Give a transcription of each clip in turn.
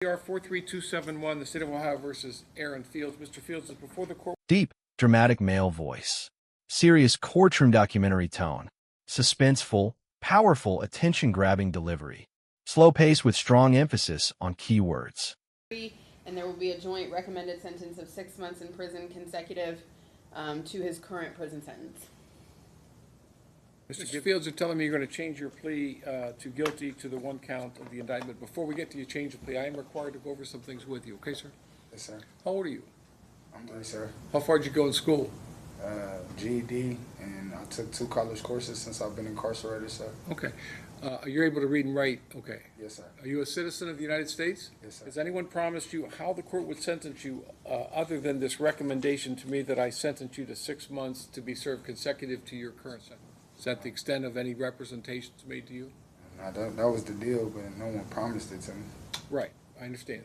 PR 43271, the State of Ohio versus Aaron Fields. Mr. Fields is before the court. Deep, dramatic male voice. Serious courtroom documentary tone. Suspenseful, powerful, attention-grabbing delivery. Slow pace with strong emphasis on key words. And there will be a joint recommended sentence of 6 months in prison consecutive to his current prison sentence. Mr. Fields, you're telling me you're going to change your plea to guilty to the one count of the indictment. Before we get to your change of plea, I am required to go over some things with you. Okay, sir? Yes, sir. How old are you? I'm 3, sir. How far did you go in school? GED, and I took 2 college courses since I've been incarcerated, sir. Okay. You're able to read and write? Okay. Yes, sir. Are you a citizen of the United States? Yes, sir. Has anyone promised you how the court would sentence you other than this recommendation to me that I sentence you to 6 months to be served consecutive to your current sentence? Is that the extent of any representations made to you? That was the deal, but no one promised it to me. Right. I understand.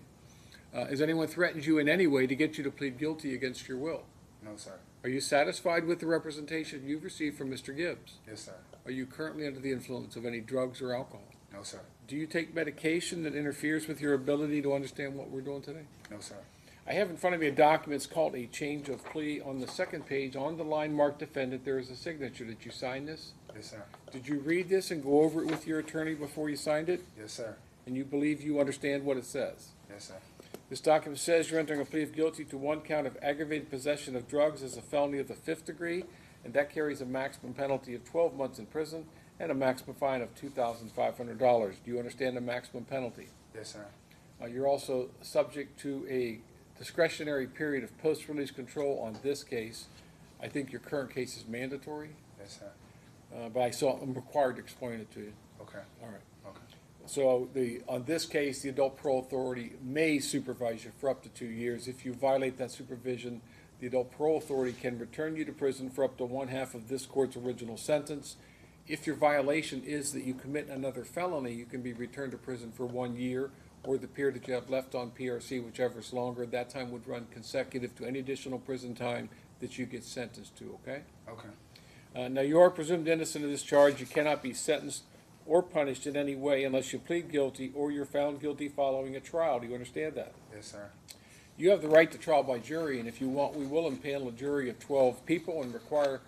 Has anyone threatened you in any way to get you to plead guilty against your will? No, sir. Are you satisfied with the representation you've received from Mr. Gibbs? Yes, sir. Are you currently under the influence of any drugs or alcohol? No, sir. Do you take medication that interferes with your ability to understand what we're doing today? No, sir. I have in front of me a document. It's called a change of plea. On the second page, on the line marked defendant, there is a signature. Did you sign this? Yes, sir. Did you read this and go over it with your attorney before you signed it? Yes, sir. And you believe you understand what it says? Yes, sir. This document says you're entering a plea of guilty to 1 count of aggravated possession of drugs as a felony of the 5th degree, and that carries a maximum penalty of 12 months in prison and a maximum fine of $2,500. Do you understand the maximum penalty? Yes, sir. You're also subject to a discretionary period of post-release control on this case. I think your current case is mandatory, Yes, sir. but I'm required to explain it to you. Okay. All right. Okay. So on this case, the Adult Parole Authority may supervise you for up to 2 years. If you violate that supervision, the Adult Parole Authority can return you to prison for up to 1/2 of this court's original sentence. If your violation is that you commit another felony, you can be returned to prison for 1 year, or the period that you have left on PRC, whichever is longer. That time would run consecutive to any additional prison time that you get sentenced to, okay? Okay. Now, you are presumed innocent of this charge. You cannot be sentenced or punished in any way unless you plead guilty or you're found guilty following a trial. Do you understand that? Yes, sir. You have the right to trial by jury, and if you want, we will impanel a jury of 12 people and require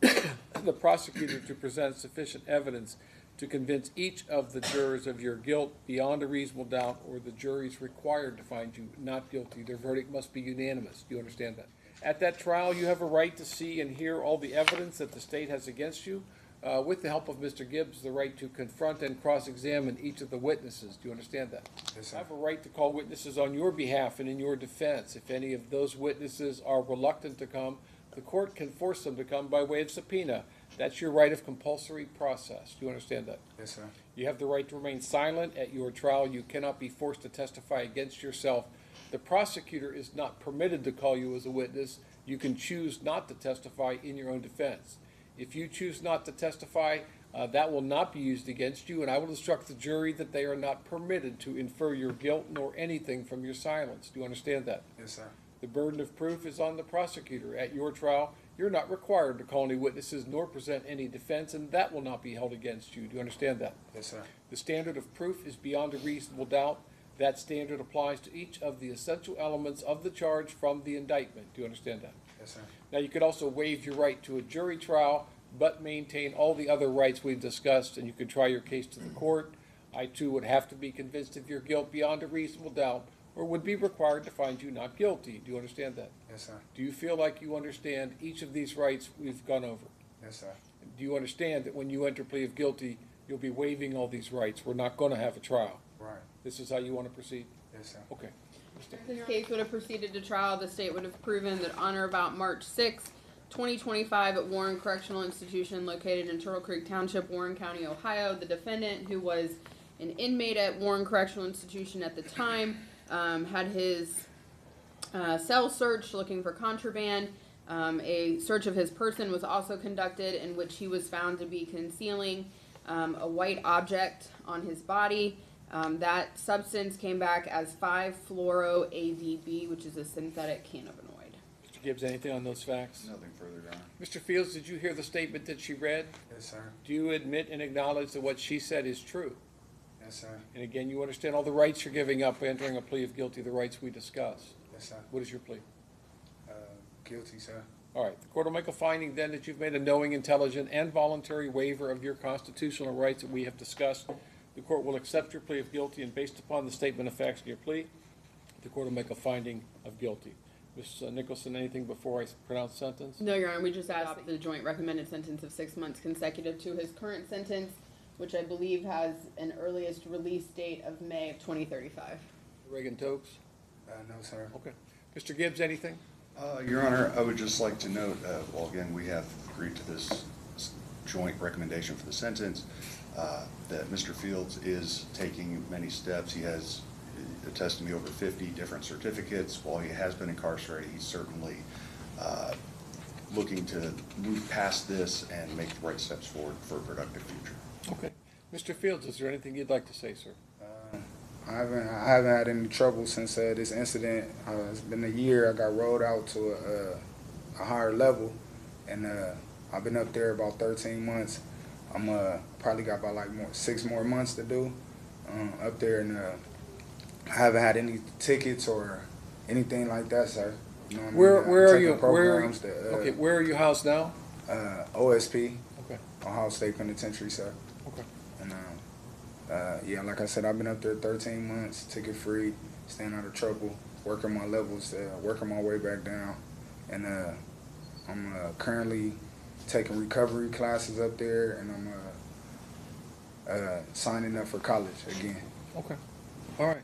the prosecutor to present sufficient evidence to convince each of the jurors of your guilt beyond a reasonable doubt, or the jury is required to find you not guilty. Their verdict must be unanimous. Do you understand that? At that trial, you have a right to see and hear all the evidence that the state has against you. With the help of Mr. Gibbs, the right to confront and cross-examine each of the witnesses. Do you understand that? Yes, sir. I have a right to call witnesses on your behalf and in your defense. If any of those witnesses are reluctant to come, the court can force them to come by way of subpoena. That's your right of compulsory process. Do you understand that? Yes, sir. You have the right to remain silent at your trial. You cannot be forced to testify against yourself. The prosecutor is not permitted to call you as a witness. You can choose not to testify in your own defense. If you choose not to testify, that will not be used against you, and I will instruct the jury that they are not permitted to infer your guilt nor anything from your silence. Do you understand that? Yes, sir. The burden of proof is on the prosecutor. At your trial, you're not required to call any witnesses nor present any defense, and that will not be held against you. Do you understand that? Yes, sir. The standard of proof is beyond a reasonable doubt. That standard applies to each of the essential elements of the charge from the indictment. Do you understand that? Yes, sir. Now, you could also waive your right to a jury trial, but maintain all the other rights we've discussed, and you could try your case to the court. I, too, would have to be convinced of your guilt beyond a reasonable doubt, or would be required to find you not guilty. Do you understand that? Yes, sir. Do you feel like you understand each of these rights we've gone over? Yes, sir. Do you understand that when you enter plea of guilty, you'll be waiving all these rights? We're not going to have a trial. Right. This is how you want to proceed? Yes, sir. Okay. If this case would have proceeded to trial, the state would have proven that on or about March 6, 2025 at Warren Correctional Institution located in Turtle Creek Township, Warren County, Ohio, the defendant, who was an inmate at Warren Correctional Institution at the time, had his cell searched looking for contraband. A search of his person was also conducted in which he was found to be concealing a white object on his body. That substance came back as 5-fluoro-ADB, which is a synthetic cannabinoid. Mr. Gibbs, anything on those facts? Nothing further, Your Honor. Mr. Fields, did you hear the statement that she read? Yes, sir. Do you admit and acknowledge that what she said is true? Yes, sir. And again, you understand all the rights you're giving up entering a plea of guilty, the rights we discussed. Yes, sir. What is your plea? Guilty, sir. All right, the court will make a finding then that you've made a knowing, intelligent, and voluntary waiver of your constitutional rights that we have discussed. The court will accept your plea of guilty, and based upon the statement of facts in your plea, the court will make a finding of guilty. Ms. Nicholson, anything before I pronounce sentence? No, Your Honor, we just asked the joint recommended sentence of 6 months consecutive to his current sentence, which I believe has an earliest release date of May of 2035. Reagan Tokes? No, sir. Okay. Mr. Gibbs, anything? Your Honor, I would just like to note, well, again, we have agreed to this joint recommendation for the sentence, that Mr. Fields is taking many steps. He has attested to me over 50 different certificates. While he has been incarcerated, he's certainly looking to move past this and make the right steps forward for a productive future. Okay. Mr. Fields, is there anything you'd like to say, sir? I haven't had any trouble since this incident. It's been a year. I got rolled out to a higher level, and I've been up there about 13 months. I'm probably got about like 6 more months to do up there, and I haven't had any tickets or anything like that, sir. You know what I mean? Where I'm are taking you? programs Okay, where are you housed now? OSP, Okay. Ohio State Penitentiary, sir. Okay. And yeah, like I said, I've been up there 13 months, ticket free, staying out of trouble, working my levels, working my way back down, and I'm currently taking recovery classes up there, and I'm signing up for college again. Okay. All right.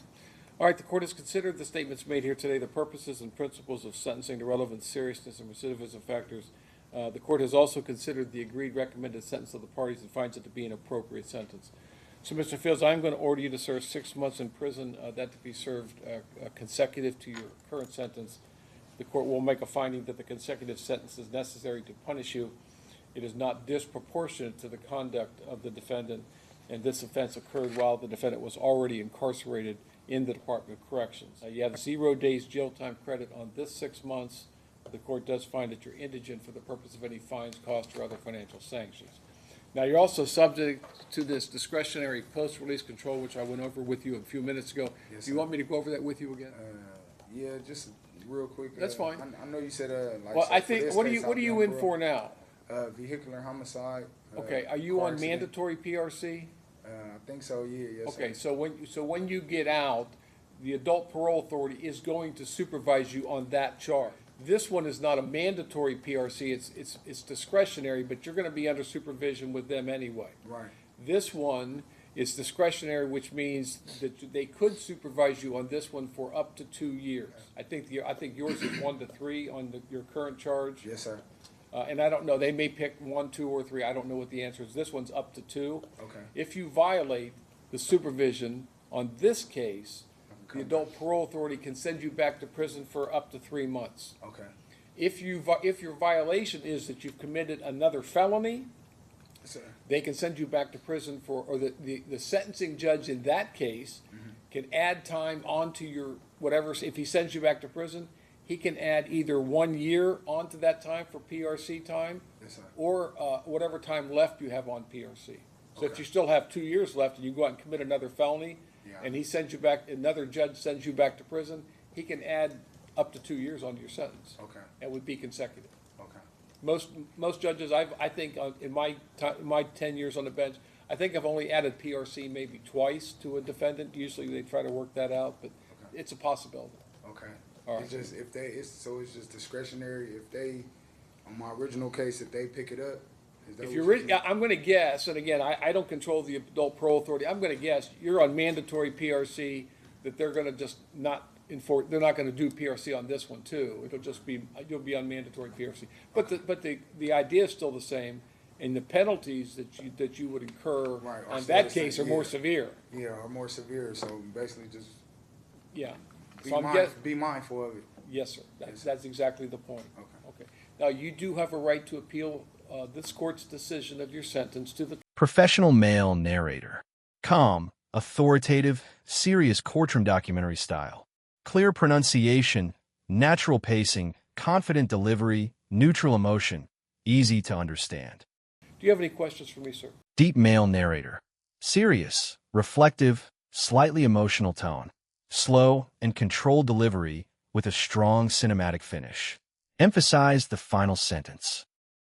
All right, the court has considered the statements made here today, the purposes and principles of sentencing, the relevance, seriousness, and recidivism factors. The court has also considered the agreed recommended sentence of the parties and finds it to be an appropriate sentence. So, Mr. Fields, I'm going to order you to serve 6 months in prison, that to be served consecutive to your current sentence. The court will make a finding that the consecutive sentence is necessary to punish you. It is not disproportionate to the conduct of the defendant, and this offense occurred while the defendant was already incarcerated in the Department of Corrections. You have 0 days jail time credit on this 6 months. The court does find that you're indigent for the purpose of any fines, costs, or other financial sanctions. Now, you're also subject to this discretionary post-release control, which I went over with you a few minutes ago. Yes, Do you want me to go over that with you again? Yeah, just real quick. That's fine. I know you said like. Well, so I for think, this what are case, you in for now? Vehicular homicide. Okay, are you car on accident. mandatory PRC? I think so. Yeah. Yes. Okay, Sir. so when you get out, the adult parole authority is going to supervise you on that charge. This one is not a mandatory PRC, it's discretionary, but you're gonna be under supervision with them anyway. Right. This one is discretionary, which means that they could supervise you on this one for up to 2 years. I think yours is 1 to 3 on your current charge. Yes, sir. And I don't know, they may pick 1, 2, or 3, I don't know what the answer is. This one's up to 2. Okay. If you violate the supervision on this case, the adult parole authority can send you back to prison for up to 3 months. Okay. If your violation is that you've committed another felony, Yes, sir. they can send you back to prison or the sentencing judge in that case can add time onto your whatever. If he sends you back to prison, he can add either 1 year onto that time for PRC time, Yes, sir. or whatever time left you have on PRC. So if Okay. you still have 2 years left and you go out and commit another felony, Yeah. and he sends you back, another judge sends you back to prison, he can add up to 2 years onto your sentence. Okay. It would be consecutive. Okay. Most judges, I think in my 10 years on the bench, I think I've only added PRC maybe twice to a defendant. Usually they try to work that out, but Okay. it's a possibility. Okay. All right. It's just it's just discretionary. If they, on my original case, if they pick it up, is that If what you're, saying? I'm going to guess, and again, I don't control the adult parole authority. I'm going to guess you're on mandatory PRC, that they're going to just not enforce. They're not going to do PRC on this one too. It'll just be you'll be on mandatory PRC. But the idea is still the same, and the penalties that you would incur Right, are on still that the same, case are more yeah. severe. Yeah, or more severe. So basically, just Yeah. be, So I'm guess. be mindful of it. Yes, sir. Yes. That's exactly the point. Okay. Okay. Now you do have a right to appeal this court's decision of your sentence to the. Professional male narrator. Calm, authoritative, serious courtroom documentary style. Clear pronunciation, natural pacing, confident delivery, neutral emotion, easy to understand. Do you have any questions for me, sir? Deep male narrator. Serious, reflective, slightly emotional tone. Slow and controlled delivery with a strong cinematic finish. Emphasize the final sentence.